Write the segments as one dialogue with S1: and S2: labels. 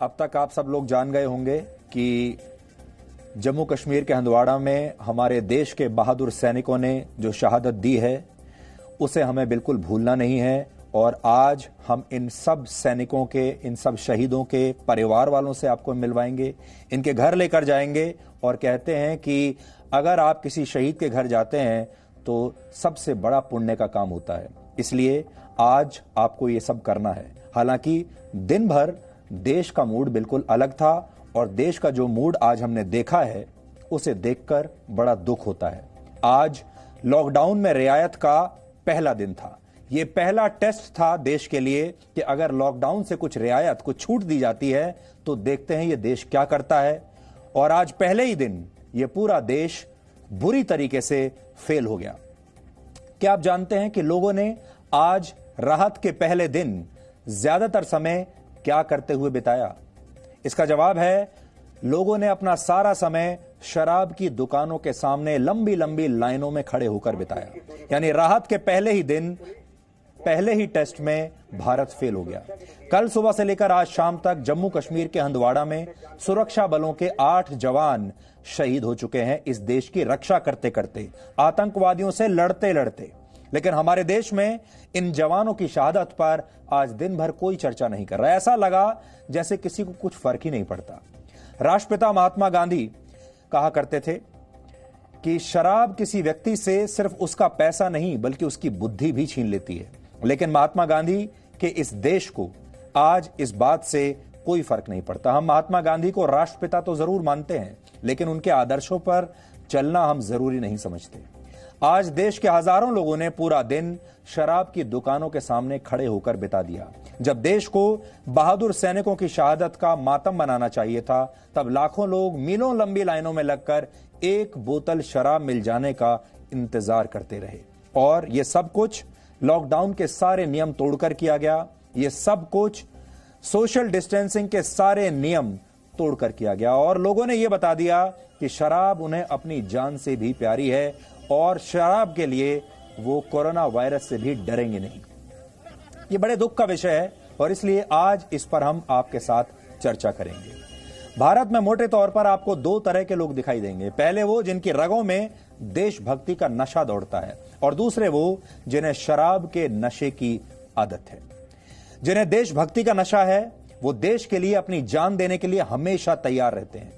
S1: अब तक आप सब लोग जान गए होंगे कि जम्मू कश्मीर के हंदवाड़ा में हमारे देश के बहादुर सैनिकों ने जो शहादत दी है उसे हमें बिल्कुल भूलना नहीं है। और आज हम इन सब सैनिकों के, इन सब शहीदों के परिवार वालों से आपको मिलवाएंगे, इनके घर लेकर जाएंगे। और कहते हैं कि अगर आप किसी शहीद के घर जाते हैं तो सबसे बड़ा पुण्य का काम होता है। इसलिए आज आपको ये सब करना है। हालांकि दिन भर देश का मूड बिल्कुल अलग था और देश का जो मूड आज हमने देखा है उसे देखकर बड़ा दुख होता है। आज लॉकडाउन में रियायत का पहला दिन था। यह पहला टेस्ट था देश के लिए कि अगर लॉकडाउन से कुछ रियायत, कुछ छूट दी जाती है तो देखते हैं यह देश क्या करता है। और आज पहले ही दिन यह पूरा देश बुरी तरीके से फेल हो गया। क्या आप जानते हैं कि लोगों ने आज राहत के पहले दिन ज्यादातर समय क्या करते हुए बिताया? इसका जवाब है, लोगों ने अपना सारा समय शराब की दुकानों के सामने लंबी लंबी लाइनों में खड़े होकर बिताया। यानी राहत के पहले ही दिन, पहले ही टेस्ट में भारत फेल हो गया। कल सुबह से लेकर आज शाम तक जम्मू कश्मीर के हंदवाड़ा में सुरक्षा बलों के 8 जवान शहीद हो चुके हैं इस देश की रक्षा करते करते, आतंकवादियों से लड़ते लड़ते। लेकिन हमारे देश में इन जवानों की शहादत पर आज दिन भर कोई चर्चा नहीं कर रहा। ऐसा लगा जैसे किसी को कुछ फर्क ही नहीं पड़ता। राष्ट्रपिता महात्मा गांधी कहा करते थे कि शराब किसी व्यक्ति से सिर्फ उसका पैसा नहीं बल्कि उसकी बुद्धि भी छीन लेती है। लेकिन महात्मा गांधी के इस देश को आज इस बात से कोई फर्क नहीं पड़ता। हम महात्मा गांधी को राष्ट्रपिता तो जरूर मानते हैं, लेकिन उनके आदर्शों पर चलना हम जरूरी नहीं समझते। आज देश के हजारों लोगों ने पूरा दिन शराब की दुकानों के सामने खड़े होकर बिता दिया। जब देश को बहादुर सैनिकों की शहादत का मातम मनाना चाहिए था, तब लाखों लोग मीलों लंबी लाइनों में लगकर एक बोतल शराब मिल जाने का इंतजार करते रहे। और यह सब कुछ लॉकडाउन के सारे नियम तोड़कर किया गया। यह सब कुछ सोशल डिस्टेंसिंग के सारे नियम तोड़कर किया गया। और लोगों ने यह बता दिया कि शराब उन्हें अपनी जान से भी प्यारी है और शराब के लिए वो कोरोना वायरस से भी डरेंगे नहीं। ये बड़े दुख का विषय है और इसलिए आज इस पर हम आपके साथ चर्चा करेंगे। भारत में मोटे तौर पर आपको 2 तरह के लोग दिखाई देंगे। पहले वो जिनकी रगों में देशभक्ति का नशा दौड़ता है और दूसरे वो जिन्हें शराब के नशे की आदत है। जिन्हें देशभक्ति का नशा है वो देश के लिए अपनी जान देने के लिए हमेशा तैयार रहते हैं।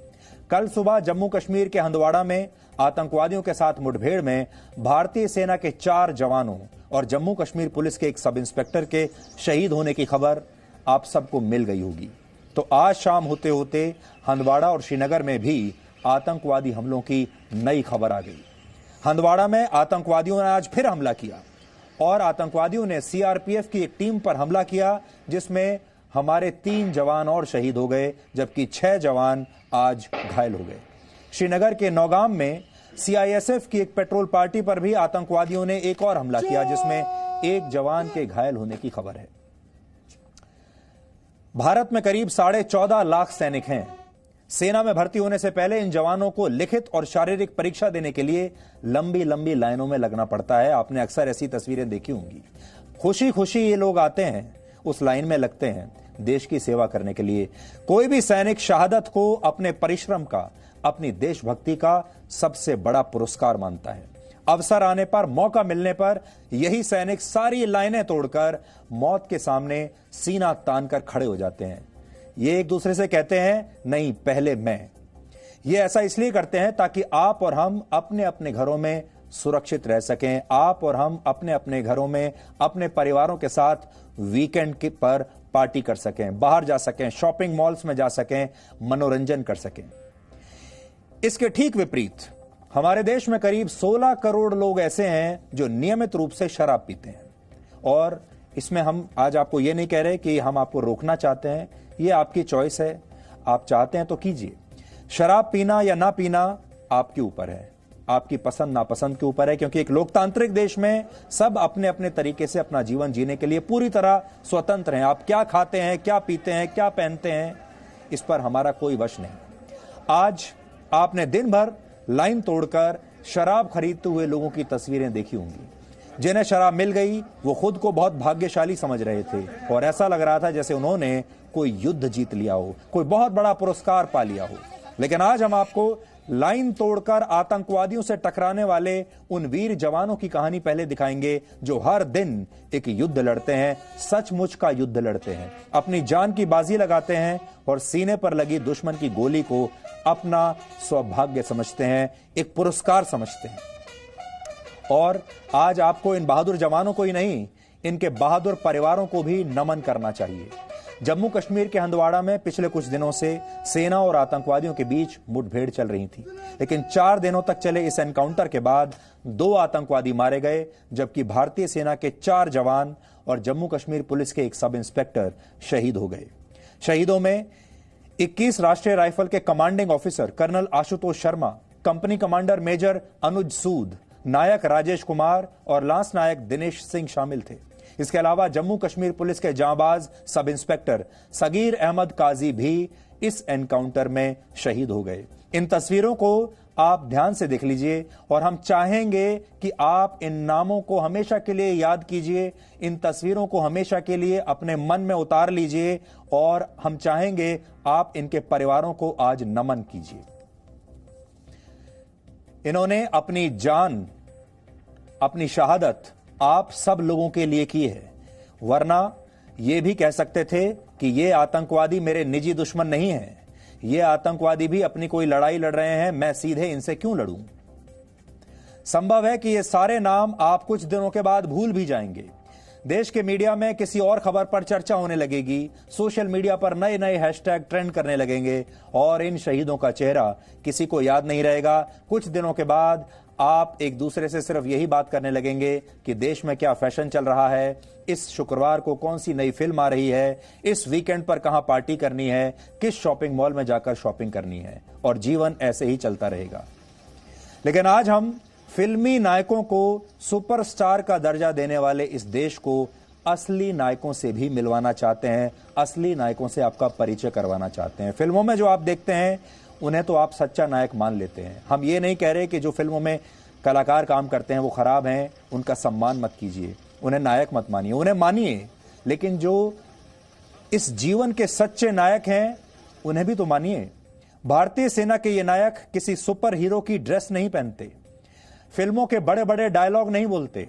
S1: कल सुबह जम्मू कश्मीर के हंदवाड़ा में आतंकवादियों के साथ मुठभेड़ में भारतीय सेना के 4 जवानों और जम्मू कश्मीर पुलिस के एक सब इंस्पेक्टर के शहीद होने की खबर आप सबको मिल गई होगी। तो आज शाम होते होते हंदवाड़ा और श्रीनगर में भी आतंकवादी हमलों की नई खबर आ गई। हंदवाड़ा में आतंकवादियों ने आज फिर हमला किया और आतंकवादियों ने सीआरपीएफ की एक टीम पर हमला किया, जिसमें हमारे 3 जवान और शहीद हो गए, जबकि 6 जवान आज घायल हो गए। श्रीनगर के नौगाम में सीआईएसएफ की एक पेट्रोल पार्टी पर भी आतंकवादियों ने एक और हमला किया, जिसमें 1 जवान के घायल होने की खबर है। भारत में करीब 14.5 लाख सैनिक हैं। सेना में भर्ती होने से पहले इन जवानों को लिखित और शारीरिक परीक्षा देने के लिए लंबी लंबी लाइनों में लगना पड़ता है। आपने अक्सर ऐसी तस्वीरें देखी होंगी। खुशी खुशी ये लोग आते हैं, उस लाइन में लगते हैं देश की सेवा करने के लिए। कोई भी सैनिक शहादत को अपने परिश्रम का, अपनी देशभक्ति का सबसे बड़ा पुरस्कार मानता है। अवसर आने पर, मौका मिलने पर यही सैनिक सारी लाइनें तोड़कर मौत के सामने सीना तानकर खड़े हो जाते हैं। ये एक दूसरे से कहते हैं, नहीं पहले मैं। ये ऐसा इसलिए करते हैं ताकि आप और हम अपने अपने घरों में सुरक्षित रह सकें। आप और हम अपने अपने घरों में अपने परिवारों के साथ वीकेंड के पर पार्टी कर सकें, बाहर जा सकें, शॉपिंग मॉल्स में जा सकें, मनोरंजन कर सकें। इसके ठीक विपरीत हमारे देश में करीब 16 करोड़ लोग ऐसे हैं जो नियमित रूप से शराब पीते हैं। और इसमें हम आज आपको यह नहीं कह रहे कि हम आपको रोकना चाहते हैं, यह आपकी चॉइस है। आप चाहते हैं तो कीजिए। शराब पीना या ना पीना आपके ऊपर है, आपकी पसंद नापसंद के ऊपर है, क्योंकि एक लोकतांत्रिक देश में सब अपने अपने तरीके से अपना जीवन जीने के लिए पूरी तरह स्वतंत्र हैं। आप क्या खाते हैं, क्या पीते हैं, क्या पहनते हैं, इस पर हमारा कोई वश नहीं। आज आपने दिन भर लाइन तोड़कर शराब खरीदते हुए लोगों की तस्वीरें देखी होंगी। जिन्हें शराब मिल गई वो खुद को बहुत भाग्यशाली समझ रहे थे और ऐसा लग रहा था जैसे उन्होंने कोई युद्ध जीत लिया हो, कोई बहुत बड़ा पुरस्कार पा लिया हो। लेकिन आज हम आपको लाइन तोड़कर आतंकवादियों से टकराने वाले उन वीर जवानों की कहानी पहले दिखाएंगे जो हर दिन एक युद्ध लड़ते हैं, सचमुच का युद्ध लड़ते हैं, अपनी जान की बाजी लगाते हैं और सीने पर लगी दुश्मन की गोली को अपना सौभाग्य समझते हैं, एक पुरस्कार समझते हैं। और आज आपको इन बहादुर जवानों को ही नहीं, इनके बहादुर परिवारों को भी नमन करना चाहिए। जम्मू कश्मीर के हंदवाड़ा में पिछले कुछ दिनों से सेना और आतंकवादियों के बीच मुठभेड़ चल रही थी, लेकिन 4 दिनों तक चले इस एनकाउंटर के बाद 2 आतंकवादी मारे गए, जबकि भारतीय सेना के 4 जवान और जम्मू कश्मीर पुलिस के एक सब इंस्पेक्टर शहीद हो गए। शहीदों में 21 राष्ट्रीय राइफल के commanding officer colonel Ashutosh Sharma, company commander major Anuj Sood, Naik Rajesh Kumar और लांस नायक दिनेश सिंह शामिल थे। इसके अलावा जम्मू कश्मीर पुलिस के जांबाज सब इंस्पेक्टर सगीर अहमद काजी भी इस एनकाउंटर में शहीद हो गए। इन तस्वीरों को आप ध्यान से देख लीजिए और हम चाहेंगे कि आप इन नामों को हमेशा के लिए याद कीजिए, इन तस्वीरों को हमेशा के लिए अपने मन में उतार लीजिए और हम चाहेंगे आप इनके परिवारों को आज नमन कीजिए। इन्होंने अपनी जान, अपनी शहादत आप सब लोगों के लिए की है, वरना यह भी कह सकते थे कि ये आतंकवादी मेरे निजी दुश्मन नहीं हैं, ये आतंकवादी भी अपनी कोई लड़ाई लड़ रहे हैं, मैं सीधे इनसे क्यों लड़ूं। संभव है कि ये सारे नाम आप कुछ दिनों के बाद भूल भी जाएंगे। देश के मीडिया में किसी और खबर पर चर्चा होने लगेगी, सोशल मीडिया पर नए नए हैशटैग ट्रेंड करने लगेंगे और इन शहीदों का चेहरा किसी को याद नहीं रहेगा। कुछ दिनों के बाद आप एक दूसरे से सिर्फ यही बात करने लगेंगे कि देश में क्या फैशन चल रहा है, इस शुक्रवार को कौन सी नई फिल्म आ रही है, इस वीकेंड पर कहां पार्टी करनी है, किस शॉपिंग मॉल में जाकर शॉपिंग करनी है, और जीवन ऐसे ही चलता रहेगा। लेकिन आज हम फिल्मी नायकों को सुपरस्टार का दर्जा देने वाले इस देश को असली नायकों से भी मिलवाना चाहते हैं, असली नायकों से आपका परिचय करवाना चाहते हैं। फिल्मों में जो आप देखते हैं उन्हें तो आप सच्चा नायक मान लेते हैं। हम ये नहीं कह रहे कि जो फिल्मों में कलाकार काम करते हैं वो खराब हैं, उनका सम्मान मत कीजिए, उन्हें नायक मत मानिए, उन्हें मानिए, लेकिन जो इस जीवन के सच्चे नायक हैं उन्हें भी तो मानिए। भारतीय सेना के ये नायक किसी सुपर हीरो की ड्रेस नहीं पहनते, फिल्मों के बड़े बड़े डायलॉग नहीं बोलते,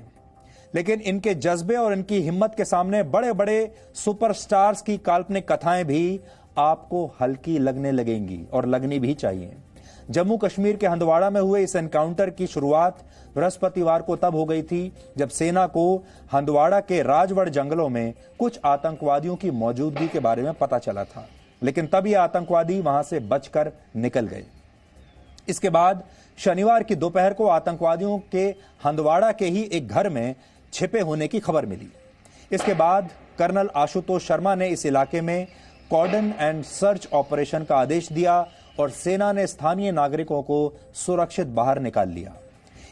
S1: लेकिन इनके जज्बे और इनकी हिम्मत के सामने बड़े बड़े सुपरस्टार्स की काल्पनिक कथाएं भी आपको हल्की लगने लगेंगी और लगनी भी चाहिए। जम्मू कश्मीर के हंदवाड़ा में हुए इस एनकाउंटर की शुरुआत बृहस्पतिवार को तब हो गई थी जब सेना को हंदवाड़ा के राजवड़ जंगलों में कुछ आतंकवादियों की मौजूदगी के बारे में पता चला था, लेकिन तब ये आतंकवादी वहां से बचकर निकल गए। इसके बाद शनिवार की दोपहर को आतंकवादियों के हंदवाड़ा के ही एक घर में छिपे होने की खबर मिली। इसके बाद कर्नल आशुतोष शर्मा ने इस इलाके में कॉर्डन एंड सर्च ऑपरेशन का आदेश दिया और सेना ने स्थानीय नागरिकों को सुरक्षित बाहर निकाल लिया।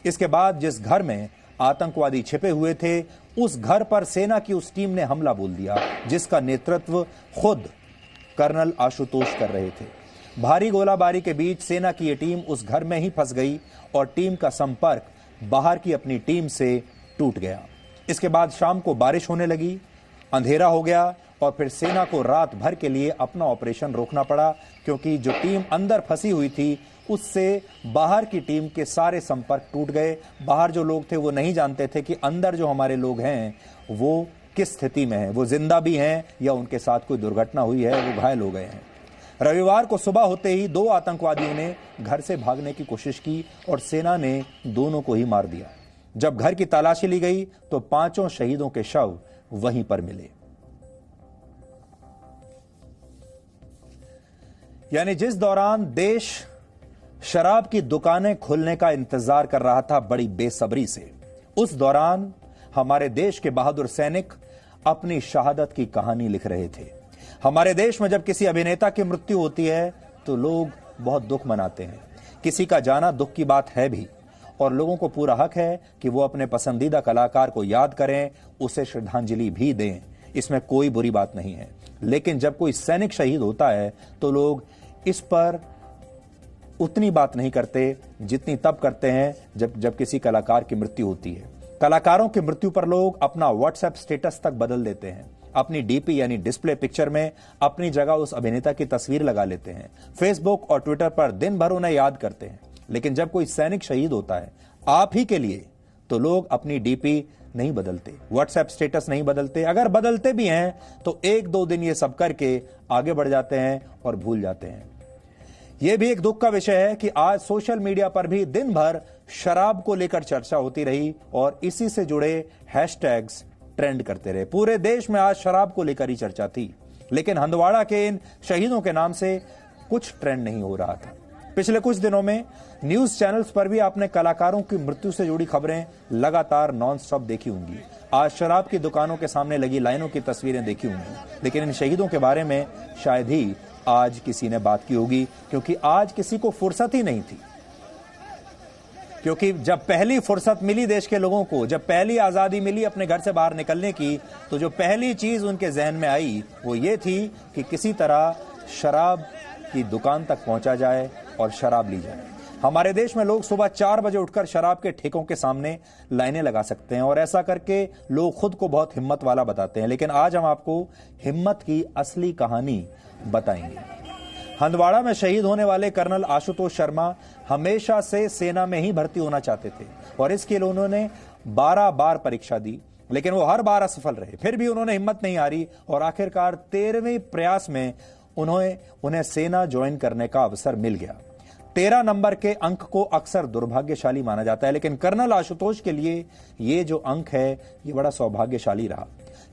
S1: इसके बाद जिस घर में आतंकवादी छिपे हुए थे उस घर पर सेना की उस टीम ने हमला बोल दिया जिसका नेतृत्व खुद कर्नल आशुतोष कर रहे थे। भारी गोलाबारी के बीच सेना की यह टीम उस घर में ही फंस गई और टीम का संपर्क बाहर की अपनी टीम से टूट गया। इसके बाद शाम को बारिश होने लगी, अंधेरा हो गया और फिर सेना को रात भर के लिए अपना ऑपरेशन रोकना पड़ा क्योंकि जो टीम अंदर फंसी हुई थी उससे बाहर की टीम के सारे संपर्क टूट गए। बाहर जो लोग थे वो नहीं जानते थे कि अंदर जो हमारे लोग हैं वो किस स्थिति में हैं, वो जिंदा भी हैं या उनके साथ कोई दुर्घटना हुई है, वो घायल हो गए हैं। रविवार को सुबह होते ही 2 आतंकवादियों ने घर से भागने की कोशिश की और सेना ने दोनों को ही मार दिया। जब घर की तलाशी ली गई तो 5 शहीदों के शव वहीं पर मिले। यानी जिस दौरान देश शराब की दुकानें खुलने का इंतजार कर रहा था बड़ी बेसब्री से, उस दौरान हमारे देश के बहादुर सैनिक अपनी शहादत की कहानी लिख रहे थे। हमारे देश में जब किसी अभिनेता की मृत्यु होती है तो लोग बहुत दुख मनाते हैं। किसी का जाना दुख की बात है भी और लोगों को पूरा हक है कि वो अपने पसंदीदा कलाकार को याद करें, उसे श्रद्धांजलि भी दें, इसमें कोई बुरी बात नहीं है। लेकिन जब कोई सैनिक शहीद होता है तो लोग इस पर उतनी बात नहीं करते जितनी तब करते हैं जब किसी कलाकार की मृत्यु होती है। कलाकारों की मृत्यु पर लोग अपना व्हाट्सएप स्टेटस तक बदल देते हैं, अपनी डीपी यानी डिस्प्ले पिक्चर में अपनी जगह उस अभिनेता की तस्वीर लगा लेते हैं, फेसबुक और ट्विटर पर दिन भर उन्हें याद करते हैं। लेकिन जब कोई सैनिक शहीद होता है आप ही के लिए, तो लोग अपनी डीपी नहीं बदलते, व्हाट्सएप स्टेटस नहीं बदलते। अगर बदलते भी हैं तो एक दो दिन ये सब करके आगे बढ़ जाते हैं और भूल जाते हैं। यह भी एक दुख का विषय है कि आज सोशल मीडिया पर भी दिन भर शराब को लेकर चर्चा होती रही और इसी से जुड़े हैशटैग्स ट्रेंड करते रहे। पूरे देश में आज शराब को लेकर ही चर्चा थी, लेकिन हंदवाड़ा के इन शहीदों के नाम से कुछ ट्रेंड नहीं हो रहा था। पिछले कुछ दिनों में न्यूज चैनल्स पर भी आपने कलाकारों की मृत्यु से जुड़ी खबरें लगातार नॉन स्टॉप देखी होंगी। आज शराब की दुकानों के सामने लगी लाइनों की तस्वीरें देखी होंगी, लेकिन इन शहीदों के बारे में शायद ही आज किसी ने बात की होगी, क्योंकि आज किसी को फुर्सत ही नहीं थी। क्योंकि जब पहली फुर्सत मिली देश के लोगों को, जब पहली आजादी मिली अपने घर से बाहर निकलने की, तो जो पहली चीज उनके जहन में आई वो ये थी कि किसी तरह शराब की दुकान तक पहुंचा जाए और शराब ली जाए। हमारे देश में लोग सुबह 4 बजे उठकर शराब के ठेकों के सामने लाइनें लगा सकते हैं और ऐसा करके लोग खुद को बहुत हिम्मत वाला बताते हैं। लेकिन आज हम आपको हिम्मत की असली कहानी बताएंगे। हंदवाड़ा में शहीद होने वाले कर्नल आशुतोष शर्मा हमेशा से सेना में ही भर्ती होना चाहते थे और इसके लिए उन्होंने 12 बार परीक्षा दी, लेकिन वो हर बार असफल रहे। फिर भी उन्होंने हिम्मत नहीं हारी और आखिरकार 13वें प्रयास में उन्हें सेना ज्वाइन करने का अवसर मिल गया। 13 नंबर के अंक को अक्सर दुर्भाग्यशाली माना जाता है, लेकिन कर्नल आशुतोष के लिए ये जो अंक है ये बड़ा सौभाग्यशाली रहा।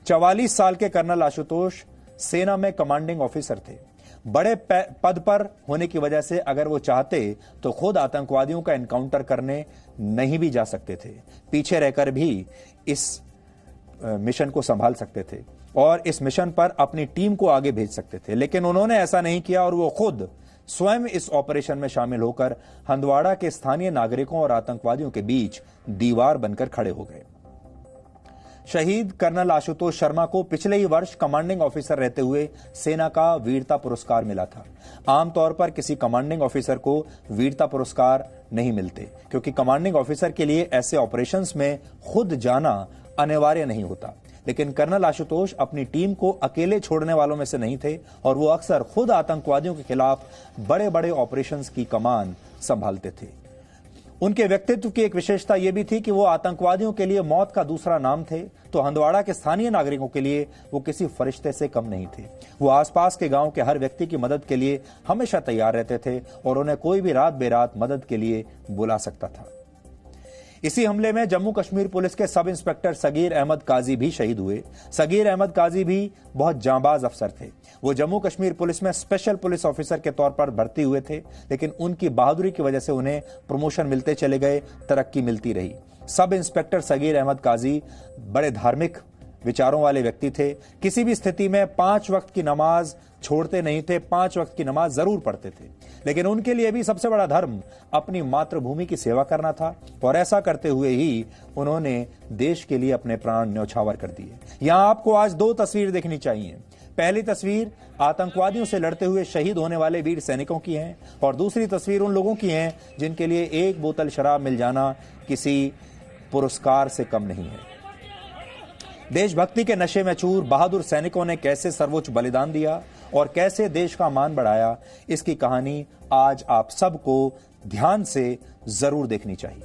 S1: 44 साल के कर्नल आशुतोष सेना में कमांडिंग ऑफिसर थे। बड़े पद पर होने की वजह से अगर वो चाहते तो खुद आतंकवादियों का एनकाउंटर करने नहीं भी जा सकते थे, पीछे रहकर भी इस मिशन को संभाल सकते थे और इस मिशन पर अपनी टीम को आगे भेज सकते थे। लेकिन उन्होंने ऐसा नहीं किया और वो खुद स्वयं इस ऑपरेशन में शामिल होकर हंदवाड़ा के स्थानीय नागरिकों और आतंकवादियों के बीच दीवार बनकर खड़े हो गए। शहीद कर्नल आशुतोष शर्मा को पिछले ही वर्ष कमांडिंग ऑफिसर रहते हुए सेना का वीरता पुरस्कार मिला था। आमतौर पर किसी कमांडिंग ऑफिसर को वीरता पुरस्कार नहीं मिलते, क्योंकि कमांडिंग ऑफिसर के लिए ऐसे ऑपरेशंस में खुद जाना अनिवार्य नहीं होता। लेकिन कर्नल आशुतोष अपनी टीम को अकेले छोड़ने वालों में से नहीं थे और वो अक्सर खुद आतंकवादियों के खिलाफ बड़े बड़े ऑपरेशंस की कमान संभालते थे। उनके व्यक्तित्व की एक विशेषता यह भी थी कि वो आतंकवादियों के लिए मौत का दूसरा नाम थे, तो हंदवाड़ा के स्थानीय नागरिकों के लिए वो किसी फरिश्ते से कम नहीं थे। वो आसपास के गांव के हर व्यक्ति की मदद के लिए हमेशा तैयार रहते थे और उन्हें कोई भी रात बेरात मदद के लिए बुला सकता था। इसी हमले में जम्मू कश्मीर पुलिस के सब इंस्पेक्टर सगीर अहमद काजी भी शहीद हुए। सगीर अहमद काजी भी बहुत जांबाज अफसर थे। वो जम्मू कश्मीर पुलिस में स्पेशल पुलिस ऑफिसर के तौर पर भर्ती हुए थे, लेकिन उनकी बहादुरी की वजह से उन्हें प्रमोशन मिलते चले गए, तरक्की मिलती रही। सब इंस्पेक्टर सगीर अहमद काजी बड़े धार्मिक विचारों वाले व्यक्ति थे। किसी भी स्थिति में 5 वक्त की नमाज छोड़ते नहीं थे, 5 वक्त की नमाज जरूर पढ़ते थे। लेकिन उनके लिए भी सबसे बड़ा धर्म अपनी मातृभूमि की सेवा करना था और ऐसा करते हुए ही उन्होंने देश के लिए अपने प्राण न्यौछावर कर दिए। यहां आपको आज 2 तस्वीर देखनी चाहिए। पहली तस्वीर आतंकवादियों से लड़ते हुए शहीद होने वाले वीर सैनिकों की है और दूसरी तस्वीर उन लोगों की है जिनके लिए 1 बोतल शराब मिल जाना किसी पुरस्कार से कम नहीं है। देशभक्ति के नशे में चूर बहादुर सैनिकों ने कैसे सर्वोच्च बलिदान दिया और कैसे देश का मान बढ़ाया, इसकी कहानी आज आप सबको ध्यान से जरूर देखनी चाहिए।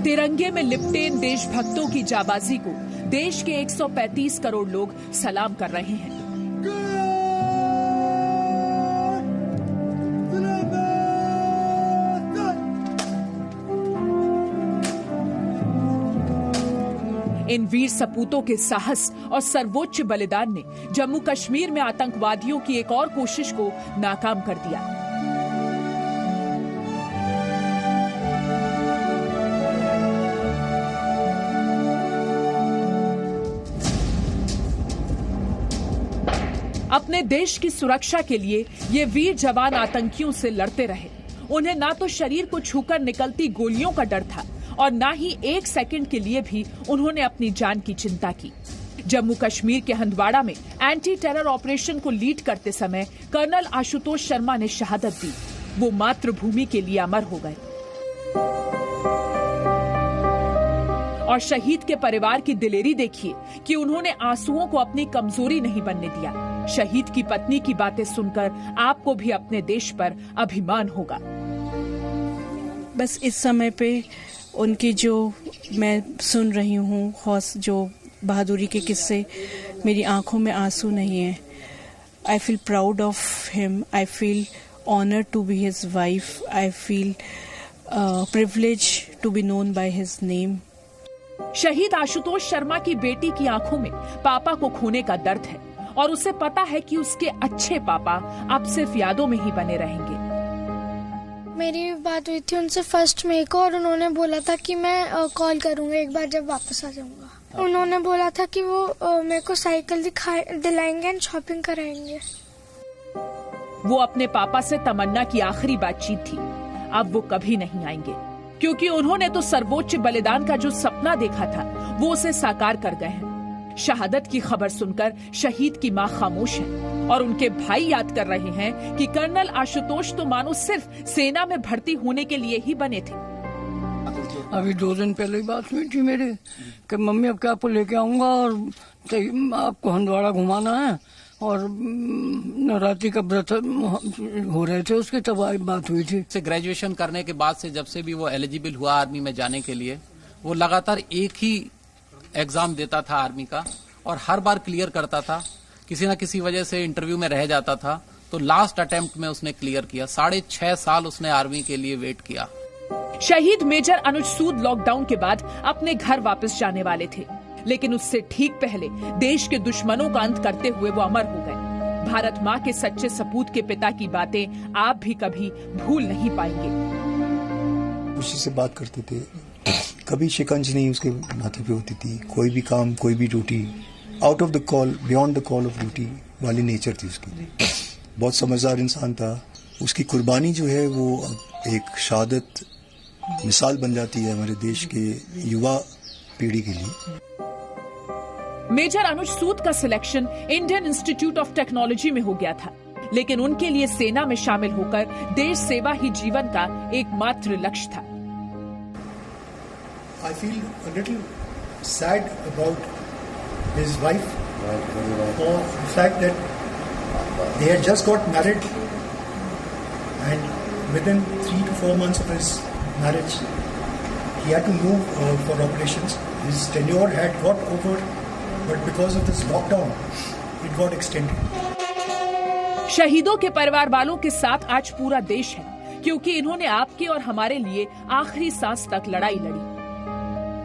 S2: तिरंगे में लिपटे इन देशभक्तों की जाबाजी को देश के 135 करोड़ लोग सलाम कर रहे हैं। इन वीर सपूतों के साहस और सर्वोच्च बलिदान ने जम्मू कश्मीर में आतंकवादियों की एक और कोशिश को नाकाम कर दिया। अपने देश की सुरक्षा के लिए ये वीर जवान आतंकियों से लड़ते रहे। उन्हें ना तो शरीर को छूकर निकलती गोलियों का डर था और ना ही एक सेकंड के लिए भी उन्होंने अपनी जान की चिंता की। जम्मू कश्मीर के हंदवाड़ा में एंटी टेरर ऑपरेशन को लीड करते समय कर्नल आशुतोष शर्मा ने शहादत दी। वो मातृभूमि के लिए अमर हो गए और शहीद के परिवार की दिलेरी देखिए कि उन्होंने आंसुओं को अपनी कमजोरी नहीं बनने दिया। शहीद की पत्नी की बातें सुनकर आपको भी अपने देश पर अभिमान होगा।
S3: बस इस समय पे उनकी जो मैं सुन रही हूँ जो बहादुरी के किस्से, मेरी आंखों में आंसू नहीं है। I feel proud of him, I feel honoured to be his wife, I feel privilege to be known by his name.
S2: शहीद आशुतोष शर्मा की बेटी की आंखों में पापा को खोने का दर्द है और उसे पता है कि उसके अच्छे पापा अब सिर्फ यादों में ही बने रहेंगे।
S4: मेरी बात हुई थी उनसे 1 मई को और उन्होंने बोला था कि मैं कॉल करूंगा एक बार जब वापस आ जाऊंगा। उन्होंने बोला था कि वो मेरे को साइकिल दिलाएंगे एंड शॉपिंग कराएंगे।
S2: वो अपने पापा से तमन्ना की आखिरी बातचीत थी। अब वो कभी नहीं आएंगे क्योंकि उन्होंने तो सर्वोच्च बलिदान का जो सपना देखा था वो उसे साकार कर गए हैं। शहादत की खबर सुनकर शहीद की मां खामोश है और उनके भाई याद कर रहे हैं कि कर्नल आशुतोष तो मानो सिर्फ सेना में भर्ती होने के लिए ही बने थे।
S5: अभी 2 दिन पहले ही बात हुई थी मेरे कि मम्मी अब क्या आपको लेके आऊंगा और आपको हंदवाड़ा घुमाना है और नवरात्रि का व्रत हो रहे थे, उसकी तब बात हुई थी।
S6: से ग्रेजुएशन करने के बाद से जब से भी वो एलिजिबल हुआ आर्मी में जाने के लिए, वो लगातार एक ही एग्जाम देता था आर्मी का और हर बार क्लियर करता था। किसी न किसी वजह से इंटरव्यू में रह जाता था तो लास्ट अटेम्प्ट में उसने क्लियर किया। 6.5 साल उसने आर्मी के लिए वेट किया।
S2: शहीद मेजर अनुज सूद लॉकडाउन के बाद अपने घर वापस जाने वाले थे, लेकिन उससे ठीक पहले देश के दुश्मनों का अंत करते हुए वो अमर हो गए। भारत माँ के सच्चे सपूत के पिता की बातें आप भी कभी भूल नहीं पाएंगे।
S7: उसी से बात करते थे, कभी शिकंज नहीं उसके माथे पे होती थी। कोई भी काम, कोई भी duty out of the call, beyond the call of duty वाली नेचर थी उसकी। बहुत समझदार इंसान था। उसकी कुर्बानी जो है वो एक शहादत मिसाल बन जाती है हमारे देश के युवा पीढ़ी के लिए।
S2: मेजर अनुज सूद का selection Indian institute of technology में हो गया था, लेकिन उनके लिए सेना में शामिल होकर देश सेवा ही जीवन का एकमात्र लक्ष्य था।
S8: I feel a little sad about his wife for the fact that they had just got married and within 3 to 4 months of his marriage he had to move for operations. His tenure had got over, but because of this lockdown it got extended.
S2: शहीदों के परिवार वालों के साथ आज पूरा देश है, क्योंकि इन्होंने आपके और हमारे लिए आखिरी सांस तक लड़ाई लड़ी।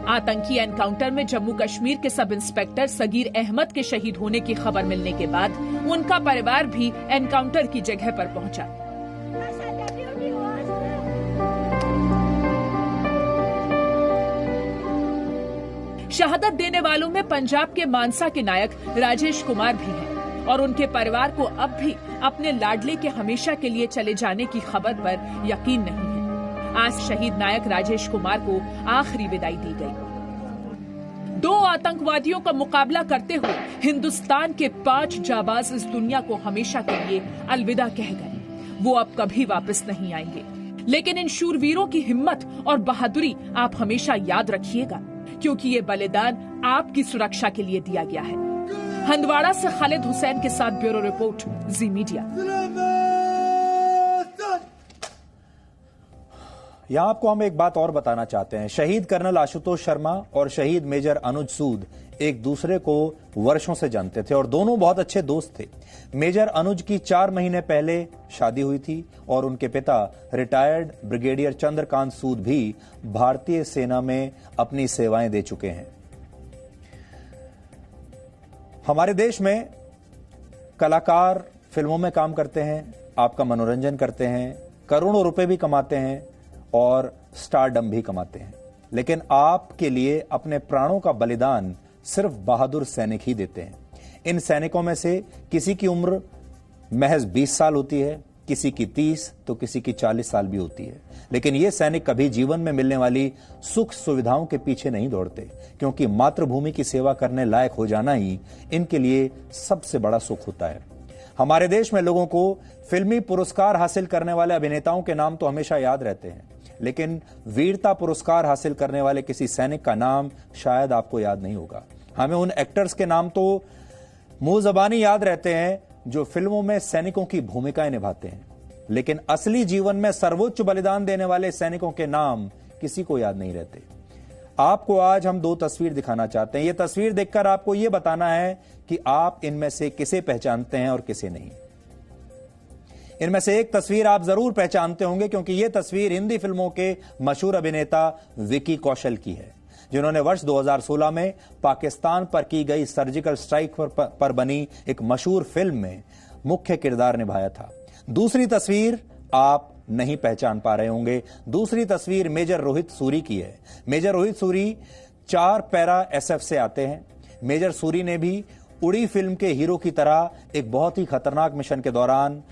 S2: आतंकी एनकाउंटर में जम्मू कश्मीर के सब इंस्पेक्टर सगीर अहमद के शहीद होने की खबर मिलने के बाद उनका परिवार भी एनकाउंटर की जगह पर पहुंचा। शहादत देने वालों में पंजाब के मानसा के नायक राजेश कुमार भी हैं और उनके परिवार को अब भी अपने लाडले के हमेशा के लिए चले जाने की खबर पर यकीन नहीं है। आज शहीद नायक राजेश कुमार को आखिरी विदाई दी गई। 2 आतंकवादियों का मुकाबला करते हुए हिंदुस्तान के 5 जाबाज इस दुनिया को हमेशा के लिए अलविदा कह गए। वो अब कभी वापस नहीं आएंगे, लेकिन इन शूरवीरों की हिम्मत और बहादुरी आप हमेशा याद रखिएगा, क्योंकि ये बलिदान आपकी सुरक्षा के लिए दिया गया है। हंदवाड़ा से खालिद हुसैन के साथ ब्यूरो रिपोर्ट, जी मीडिया।
S1: यहां आपको हम एक बात और बताना चाहते हैं। शहीद कर्नल आशुतोष शर्मा और शहीद मेजर अनुज सूद एक दूसरे को वर्षों से जानते थे और दोनों बहुत अच्छे दोस्त थे। मेजर अनुज की 4 महीने पहले शादी हुई थी और उनके पिता रिटायर्ड ब्रिगेडियर चंद्रकांत सूद भी भारतीय सेना में अपनी सेवाएं दे चुके हैं। हमारे देश में कलाकार फिल्मों में काम करते हैं, आपका मनोरंजन करते हैं, करोड़ों रुपए भी कमाते हैं और स्टारडम भी कमाते हैं, लेकिन आपके लिए अपने प्राणों का बलिदान सिर्फ बहादुर सैनिक ही देते हैं। इन सैनिकों में से किसी की उम्र महज 20 साल होती है, किसी की 30 तो किसी की 40 साल भी होती है। लेकिन ये सैनिक कभी जीवन में मिलने वाली सुख सुविधाओं के पीछे नहीं दौड़ते, क्योंकि मातृभूमि की सेवा करने लायक हो जाना ही इनके लिए सबसे बड़ा सुख होता है। हमारे देश में लोगों को फिल्मी पुरस्कार हासिल करने वाले अभिनेताओं के नाम तो हमेशा याद रहते हैं, लेकिन वीरता पुरस्कार हासिल करने वाले किसी सैनिक का नाम शायद आपको याद नहीं होगा। हमें उन एक्टर्स के नाम तो मुंह ज़बानी याद रहते हैं जो फिल्मों में सैनिकों की भूमिकाएं निभाते हैं, लेकिन असली जीवन में सर्वोच्च बलिदान देने वाले सैनिकों के नाम किसी को याद नहीं रहते। आपको आज हम 2 तस्वीर दिखाना चाहते हैं। यह तस्वीर देखकर आपको यह बताना है कि आप इनमें से किसे पहचानते हैं और किसे नहीं। इनमें से एक तस्वीर आप जरूर पहचानते होंगे, क्योंकि यह तस्वीर हिंदी फिल्मों के मशहूर अभिनेता विकी कौशल की है, जिन्होंने वर्ष 2016 में पाकिस्तान पर की गई सर्जिकल स्ट्राइक पर बनी एक मशहूर फिल्म में मुख्य किरदार निभाया था। दूसरी तस्वीर आप नहीं पहचान पा रहे होंगे। दूसरी तस्वीर मेजर रोहित सूरी की है। Major Rohit Suri 4 para SF से आते हैं। मेजर सूरी ने भी उड़ी फिल्म के हीरो की तरह एक बहुत ही खतरनाक मिशन के दौरान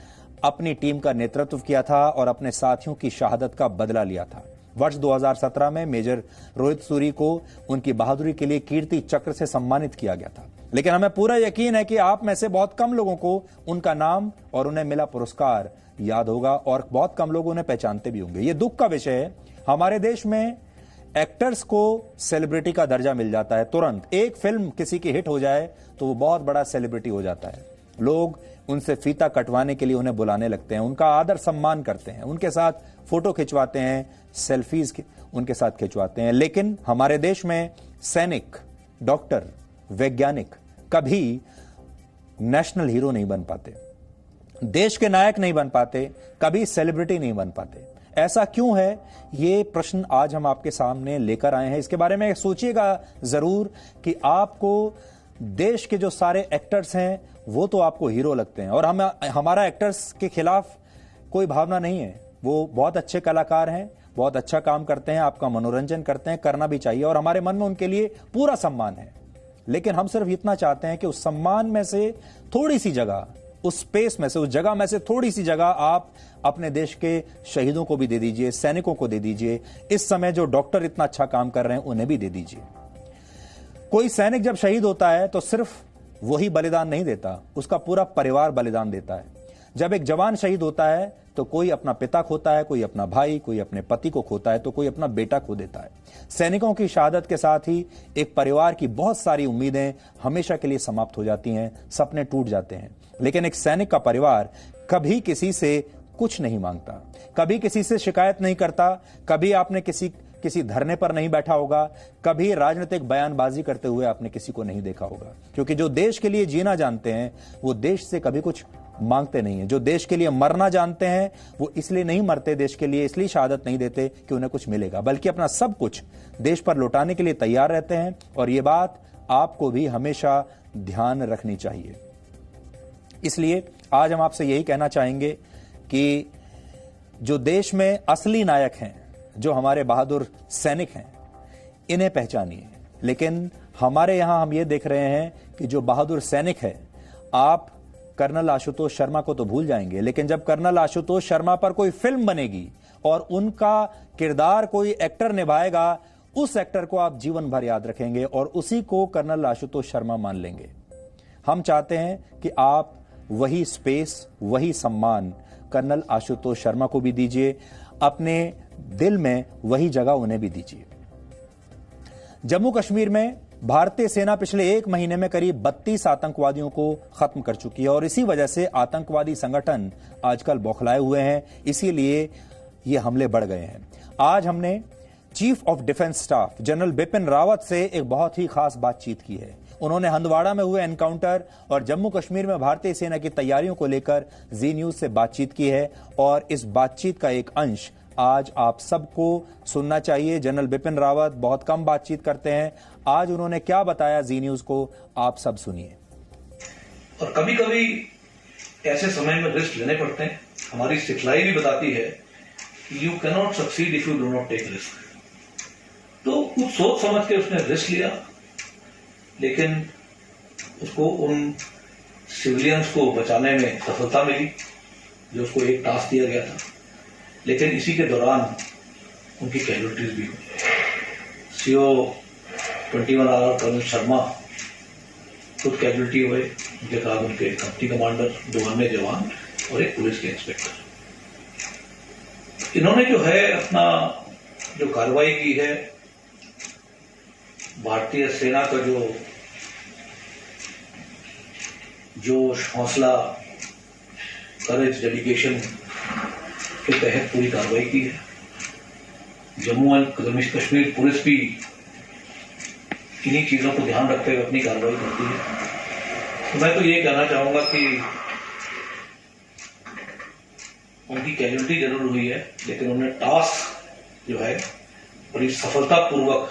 S1: अपनी टीम का नेतृत्व किया था और अपने साथियों की शहादत का बदला लिया था। वर्ष 2017 में मेजर रोहित सूरी को उनकी बहादुरी के लिए कीर्ति चक्र से सम्मानित किया गया था। लेकिन हमें पूरा यकीन है कि आप में से बहुत कम लोगों को उनका नाम और उन्हें मिला पुरस्कार याद होगा और बहुत कम लोग उन्हें पहचानते भी होंगे। ये दुख का विषय है। हमारे देश में एक्टर्स को सेलिब्रिटी का दर्जा मिल जाता है तुरंत। एक फिल्म किसी की हिट हो जाए तो वो बहुत बड़ा सेलिब्रिटी हो जाता है। लोग उनसे फीता कटवाने के लिए उन्हें बुलाने लगते हैं, उनका आदर सम्मान करते हैं, उनके साथ फोटो खिंचवाते हैं, सेल्फीज उनके साथ खिंचवाते हैं। लेकिन हमारे देश में सैनिक, डॉक्टर, वैज्ञानिक कभी नेशनल हीरो नहीं बन पाते, देश के नायक नहीं बन पाते, कभी सेलिब्रिटी नहीं बन पाते। ऐसा क्यों है? ये प्रश्न आज हम आपके सामने लेकर आए हैं। इसके बारे में सोचिएगा जरूर कि आपको देश के जो सारे एक्टर्स हैं वो तो आपको हीरो लगते हैं, और हमारा एक्टर्स के खिलाफ कोई भावना नहीं है। वो बहुत अच्छे कलाकार हैं, बहुत अच्छा काम करते हैं, आपका मनोरंजन करते हैं, करना भी चाहिए, और हमारे मन में उनके लिए पूरा सम्मान है। लेकिन हम सिर्फ इतना चाहते हैं कि उस सम्मान में से थोड़ी सी जगह, उस स्पेस में से, उस जगह में से थोड़ी सी जगह आप अपने देश के शहीदों को भी दे दीजिए, सैनिकों को दे दीजिए। इस समय जो डॉक्टर इतना अच्छा काम कर रहे हैं उन्हें भी दे दीजिए। कोई सैनिक जब शहीद होता है तो सिर्फ वही बलिदान नहीं देता, उसका पूरा परिवार बलिदान देता है। जब एक जवान शहीद होता है तो कोई अपना पिता खोता है, कोई अपना भाई, कोई अपने पति को खोता है, तो कोई अपना बेटा खो देता है। सैनिकों की शहादत के साथ ही एक परिवार की बहुत सारी उम्मीदें हमेशा के लिए समाप्त हो जाती हैं, सपने टूट जाते हैं। लेकिन एक सैनिक का परिवार कभी किसी से कुछ नहीं मांगता, कभी किसी से शिकायत नहीं करता, कभी आपने किसी धरने पर नहीं बैठा होगा, कभी राजनीतिक बयानबाजी करते हुए आपने किसी को नहीं देखा होगा। क्योंकि जो देश के लिए जीना जानते हैं वो देश से कभी कुछ मांगते नहीं है। जो देश के लिए मरना जानते हैं वो इसलिए नहीं मरते देश के लिए, इसलिए शहादत नहीं देते कि उन्हें कुछ मिलेगा, बल्कि अपना सब कुछ देश पर लौटाने के लिए तैयार रहते हैं। और ये बात आपको भी हमेशा ध्यान रखनी चाहिए। इसलिए आज हम आपसे यही कहना चाहेंगे कि जो देश में असली नायक हैं, जो हमारे बहादुर सैनिक हैं, इन्हें पहचानिए। लेकिन हमारे यहां हम ये देख रहे हैं कि जो बहादुर सैनिक है, आप कर्नल आशुतोष शर्मा को तो भूल जाएंगे, लेकिन जब कर्नल आशुतोष शर्मा पर कोई फिल्म बनेगी और उनका किरदार कोई एक्टर निभाएगा, उस एक्टर को आप जीवन भर याद रखेंगे और उसी को कर्नल आशुतोष शर्मा मान लेंगे। हम चाहते हैं कि आप वही स्पेस, वही सम्मान कर्नल आशुतोष शर्मा को भी दीजिए, अपने दिल में वही जगह उन्हें भी दीजिए। जम्मू कश्मीर में भारतीय सेना पिछले 1 महीने में करीब 32 आतंकवादियों को खत्म कर चुकी है, और इसी वजह से आतंकवादी संगठन आजकल बौखलाए हुए हैं, इसीलिए ये हमले बढ़ गए हैं। आज हमने chief of defence staff general Bipin Rawat से एक बहुत ही खास बातचीत की है। उन्होंने हंदवाड़ा में हुए एनकाउंटर और जम्मू कश्मीर में भारतीय सेना की तैयारियों को लेकर जी न्यूज से बातचीत की है, और इस बातचीत का एक अंश आज आप सबको सुनना चाहिए। जनरल बिपिन रावत बहुत कम बातचीत करते हैं, आज उन्होंने क्या बताया जी न्यूज को, आप सब सुनिए।
S9: और कभी कभी ऐसे समय में रिस्क लेने पड़ते हैं। हमारी सिखलाई भी बताती है you can not succeed if you do not take risk. तो कुछ सोच समझ के उसने रिस्क लिया, लेकिन उसको उन सिविलियंस को बचाने में सफलता मिली जो उसको एक टास्क दिया गया था, लेकिन इसी के दौरान उनकी कैजुअलिटीज भी हुई। सीओ 21 आर कर्नल शर्मा खुद कैजुअलिटी हुए, उनके साथ उनके कंपनी कमांडर, 2 अन्य जवान और एक पुलिस के इंस्पेक्टर। इन्होंने जो है अपना जो कार्रवाई की है, भारतीय सेना का जो जोश, हौसला, करेज, डेडिकेशन के तहत पूरी कार्रवाई की है। जम्मू एंड कश्मीर पुलिस भी इन्हीं चीजों को ध्यान रखते हुए अपनी कार्रवाई करती है। तो मैं तो ये कहना चाहूंगा कि उनकी कैजुअलिटी जरूर हुई है, लेकिन उन्होंने टास्क जो है बड़ी सफलतापूर्वक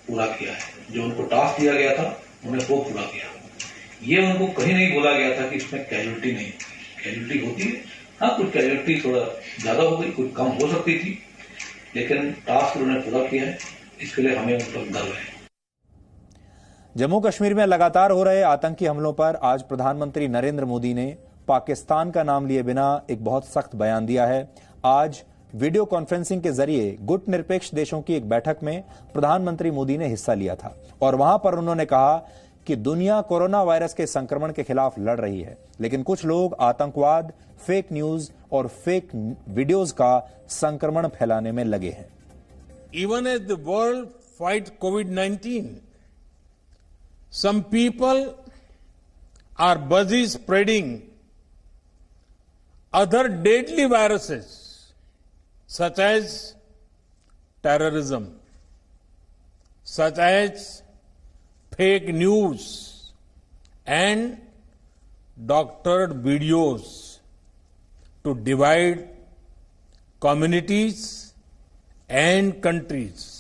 S9: पूरा किया है। जो उनको टास्क दिया गया था उन्होंने वो पूरा किया। ये उनको कहीं नहीं बोला गया था कि इसमें कैजुअलिटी नहीं होती। कैजुअलिटी होती है, हाँ, कुछ कैजुअलिटी थोड़ा ज्यादा हो गई, कुछ कम हो सकती थी, लेकिन टास्क उन्होंने पूरा किया है, इसके लिए हमें उन पर गर्व है।
S1: जम्मू कश्मीर में लगातार हो रहे आतंकी हमलों पर आज प्रधानमंत्री नरेंद्र मोदी ने पाकिस्तान का नाम लिए बिना एक बहुत सख्त बयान दिया है। आज वीडियो कॉन्फ्रेंसिंग के जरिए गुट निरपेक्ष देशों की एक बैठक में प्रधानमंत्री मोदी ने हिस्सा लिया था और वहां पर उन्होंने कहा कि दुनिया कोरोना वायरस के संक्रमण के खिलाफ लड़ रही है, लेकिन कुछ लोग आतंकवाद, फेक न्यूज और फेक वीडियोज का संक्रमण फैलाने में लगे हैं।
S10: Even as the world fights COVID-19, some people are busy spreading other deadly viruses such as terrorism, such as fake news and doctored videos to divide communities and countries.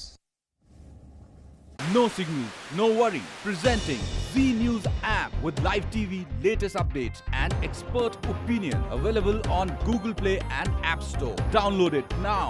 S11: No signal, no worry. Presenting Z News app with live TV, latest updates and expert opinion. Available on Google Play and App Store. Download it now.